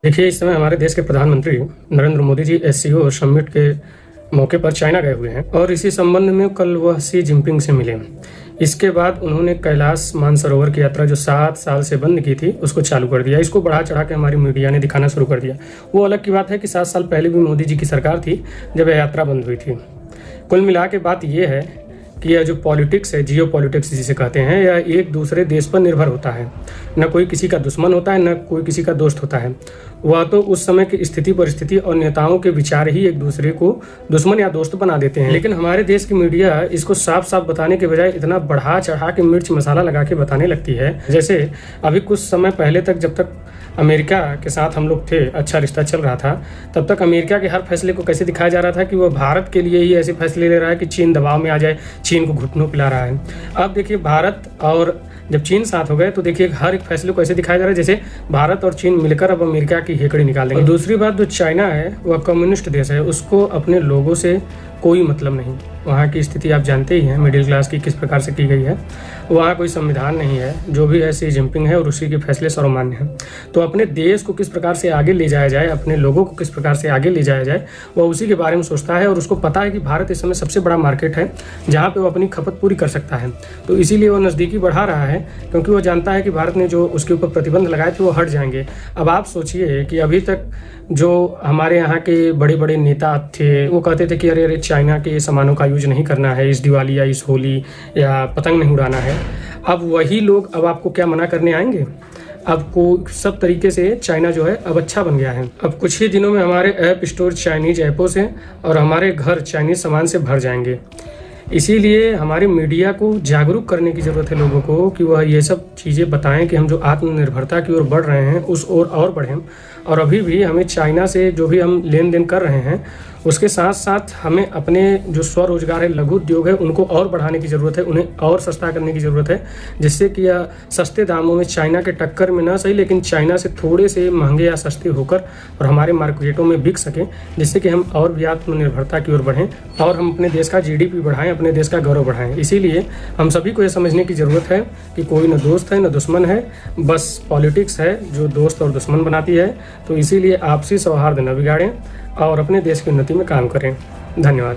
देखिए, इस समय हमारे देश के प्रधानमंत्री नरेंद्र मोदी जी एससीओ समिट के मौके पर चाइना गए हुए हैं और इसी संबंध में कल वह शी जिनपिंग से मिले। इसके बाद उन्होंने कैलाश मानसरोवर की यात्रा जो 7 साल से बंद की थी उसको चालू कर दिया। इसको बढ़ा चढ़ा के हमारी मीडिया ने दिखाना शुरू कर दिया। वो अलग की बात है कि 7 साल पहले भी मोदी जी की सरकार थी जब यह यात्रा बंद हुई थी। कुल मिला के बात यह है कि यह जो पॉलिटिक्स है, जियो पॉलिटिक्स जिसे कहते हैं, यह एक दूसरे देश पर निर्भर होता है। न कोई किसी का दुश्मन होता है, न कोई किसी का दोस्त होता है। वह तो उस समय की स्थिति परिस्थिति और नेताओं के विचार ही एक दूसरे को दुश्मन या दोस्त बना देते हैं। लेकिन हमारे देश की मीडिया इसको साफ साफ बताने के बजाय इतना बढ़ा चढ़ा के मिर्च मसाला लगा के बताने लगती है। जैसे अभी कुछ समय पहले तक, जब तक अमेरिका के साथ हम लोग थे, अच्छा रिश्ता चल रहा था, तब तक अमेरिका के हर फैसले को कैसे दिखाया जा रहा था कि वह भारत के लिए ही ऐसे फैसले ले रहा है कि चीन दबाव में आ जाए, चीन को घुटनों पिला रहा है। अब देखिए, भारत और जब चीन साथ हो गए तो देखिए हर एक फैसले को ऐसे दिखाया जा रहा है जैसे भारत और चीन मिलकर अब अमेरिका की हेकड़ी निकालेंगे। और दूसरी बात, जो चाइना है वह कम्युनिस्ट देश है, उसको अपने लोगों से कोई मतलब नहीं। वहाँ की स्थिति आप जानते ही हैं, मिडिल क्लास की किस प्रकार से की गई है। वहाँ कोई संविधान नहीं है, जो भी है शी जिनपिंग है और उसी के फैसले सर्वमान्य हैं। तो अपने देश को किस प्रकार से आगे ले जाया जाए, अपने लोगों को किस प्रकार से आगे ले जाया जाए, वह उसी के बारे में सोचता है। और उसको पता है कि भारत इस समय सबसे बड़ा मार्केट है जहाँ पे वो अपनी खपत पूरी कर सकता है। तो इसीलिए वो नज़दीकी बढ़ा रहा है, क्योंकि वो जानता है कि भारत ने जो उसके ऊपर प्रतिबंध लगाए थे वो हट जाएंगे। अब आप सोचिए कि अभी तक जो हमारे यहाँ के बड़े बड़े नेता थे वो कहते थे कि अरे अरे चाइना के सामानों का यूज नहीं करना है इस दिवाली या इस होली, या पतंग नहीं उड़ाना है। अब वही लोग अब आपको क्या मना करने आएंगे? अब को सब तरीके से चाइना जो है अब अच्छा बन गया है। अब कुछ ही दिनों में हमारे ऐप स्टोर चाइनीज ऐपों से और हमारे घर चाइनीज सामान से भर जाएंगे। इसीलिए हमारी मीडिया को जागरूक करने की ज़रूरत है लोगों को, कि वह ये सब चीज़ें बताएं कि हम जो आत्मनिर्भरता की ओर बढ़ रहे हैं उस ओर और बढ़ें। और अभी भी हमें चाइना से जो भी हम लेन देन कर रहे हैं उसके साथ साथ हमें अपने जो स्वरोजगार है, लघु उद्योग है, उनको और बढ़ाने की ज़रूरत है, उन्हें और सस्ता करने की ज़रूरत है, जिससे कि यह सस्ते दामों में चाइना के टक्कर में ना सही लेकिन चाइना से थोड़े से महंगे या सस्ते होकर और हमारे मार्केटों में बिक सकें, जिससे कि हम और भी आत्मनिर्भरता की ओर बढ़ें और हम अपने देश का GDP बढ़ाएं, अपने देश का गौरव बढ़ाएं। इसीलिए हम सभी को यह समझने की ज़रूरत है कि कोई न दोस्त है न दुश्मन है, बस पॉलिटिक्स है जो दोस्त और दुश्मन बनाती है। तो इसीलिए आपसी सौहार्द न बिगाड़ें और अपने देश की उन्नति में काम करें। धन्यवाद।